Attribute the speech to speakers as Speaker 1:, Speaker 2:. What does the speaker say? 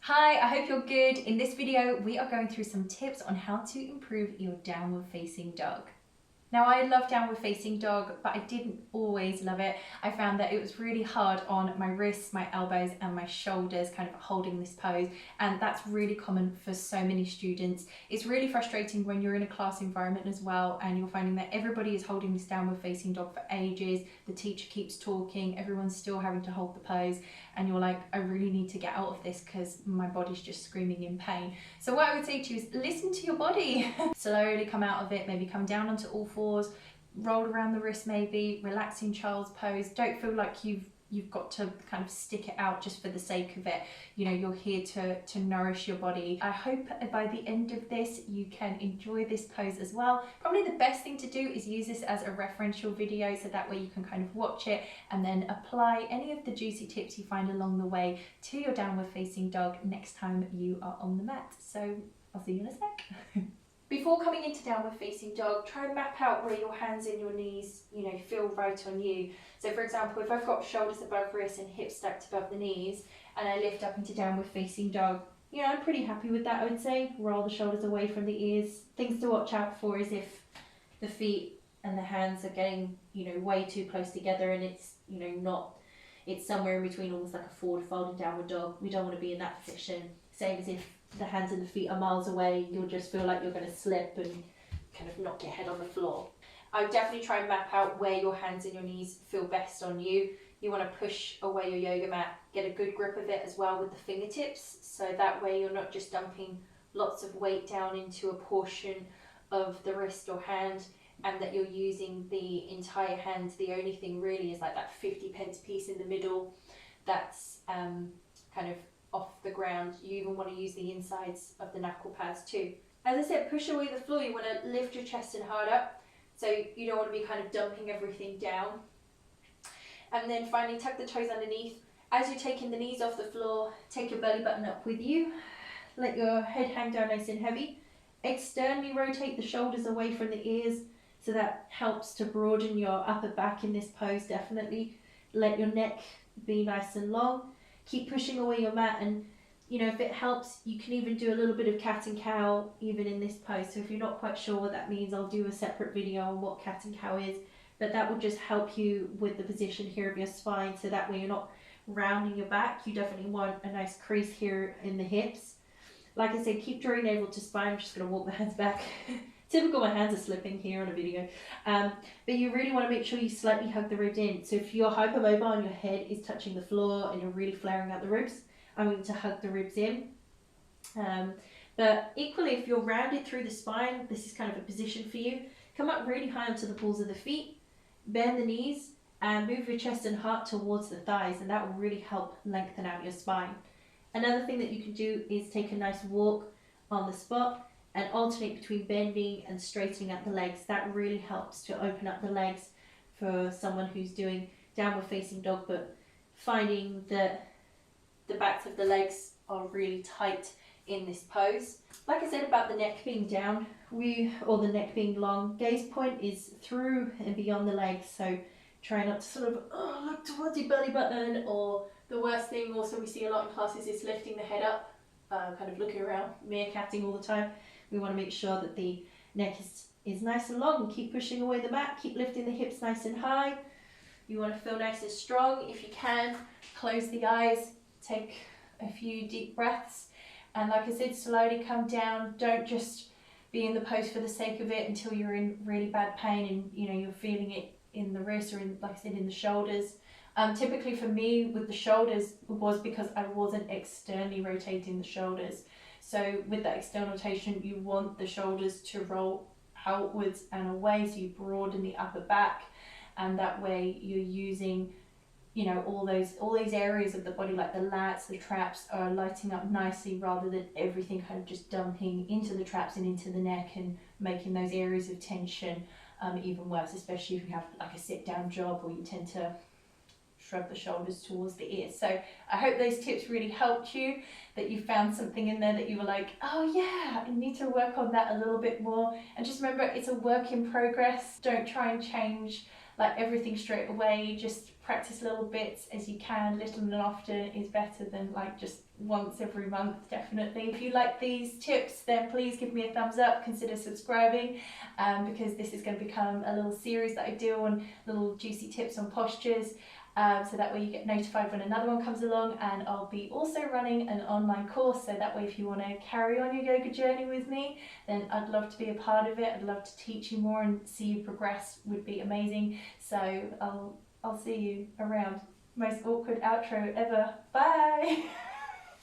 Speaker 1: Hi, I hope you're good. In this video, we are going through some tips on how to improve your downward facing dog. Now, I love downward facing dog, but I didn't always love it. I found that it was really hard on my wrists, my elbows, and my shoulders, kind of holding this pose. And that's really common for so many students. It's really frustrating when you're in a class environment as well, and you're finding that everybody is holding this downward facing dog for ages. The teacher keeps talking, everyone's still having to hold the pose, and you're like, I really need to get out of this because my body's just screaming in pain. So what I would say to you is listen to your body. Slowly come out of it, maybe come down onto all fours, roll around the wrist maybe, relaxing child's pose. Don't feel like you've got to kind of stick it out just for the sake of it. You know, you're here to nourish your body. I hope by the end of this you can enjoy this pose as well. Probably the best thing to do is use this as a referential video, so that way you can kind of watch it and then apply any of the juicy tips you find along the way to your downward facing dog next time you are on the mat. So I'll see you in a sec. Before coming into downward facing dog, try and map out where your hands and your knees, feel right on you. So for example, if I've got shoulders above wrists and hips stacked above the knees, and I lift up into downward facing dog, I'm pretty happy with that, I would say. Roll the shoulders away from the ears. Things to watch out for is if the feet and the hands are getting, way too close together and it's, it's somewhere in between, almost like a forward folding downward dog. We don't want to be in that position. Same as if the hands and the feet are miles away, you'll just feel like you're going to slip and kind of knock your head on the floor. I would definitely try and map out where your hands and your knees feel best on you. You want to push away your yoga mat, get a good grip of it as well with the fingertips, so that way you're not just dumping lots of weight down into a portion of the wrist or hand, and that you're using the entire hand. The only thing really is like that 50p piece in the middle that's kind of off the ground. You even want to use the insides of the knuckle pads too. As I said, push away the floor. You want to lift your chest and heart up, so you don't want to be kind of dumping everything down. And then finally, tuck the toes underneath. As you're taking the knees off the floor, take your belly button up with you. Let your head hang down nice and heavy. Externally rotate the shoulders away from the ears, so that helps to broaden your upper back in this pose, definitely. Let your neck be nice and long. Keep pushing away your mat, and if it helps, you can even do a little bit of cat and cow even in this pose. So if you're not quite sure what that means, I'll do a separate video on what cat and cow is, but that will just help you with the position here of your spine, so that way you're not rounding your back. You definitely want a nice crease here in the hips. Like I said, keep drawing navel to spine. I'm just going to walk the hands back. Typical, my hands are slipping here on a video. But you really want to make sure you slightly hug the ribs in. So if you're hypermobile and your head is touching the floor and you're really flaring out the ribs, I want you to hug the ribs in. But equally, if you're rounded through the spine, this is kind of a position for you. Come up really high onto the balls of the feet, bend the knees, and move your chest and heart towards the thighs, and that will really help lengthen out your spine. Another thing that you can do is take a nice walk on the spot and alternate between bending and straightening out the legs. That really helps to open up the legs for someone who's doing downward facing dog, but finding that the backs of the legs are really tight in this pose. Like I said about the neck being down, or the neck being long, gaze point is through and beyond the legs. So try not to sort of look towards your belly button, or the worst thing also we see a lot in classes is lifting the head up, kind of looking around, meerkatting all the time. We want to make sure that the neck is nice and long, and keep pushing away the mat, keep lifting the hips nice and high. You want to feel nice and strong. If you can, close the eyes, take a few deep breaths, and like I said, slowly come down. Don't just be in the pose for the sake of it until you're in really bad pain and you're feeling it in the wrist or in, like I said, in the shoulders. Typically for me with the shoulders was because I wasn't externally rotating the shoulders. So with that external rotation, you want the shoulders to roll outwards and away, so you broaden the upper back, and that way you're using, all these areas of the body, like the lats, the traps, are lighting up nicely, rather than everything kind of just dumping into the traps and into the neck and making those areas of tension even worse, especially if you have like a sit down job or you tend to shrug the shoulders towards the ears. So I hope those tips really helped you, that you found something in there that you were like, oh yeah, I need to work on that a little bit more. And just remember, it's a work in progress. Don't try and change like everything straight away. Just practice little bits as you can. Little and often is better than like just once every month, definitely. If you like these tips, then please give me a thumbs up, consider subscribing, because this is going to become a little series that I do on little juicy tips on postures. So that way you get notified when another one comes along, and I'll be also running an online course, so that way if you want to carry on your yoga journey with me, then I'd love to be a part of it. I'd love to teach you more and see you progress, would be amazing. So I'll see you around. Most awkward outro ever. Bye!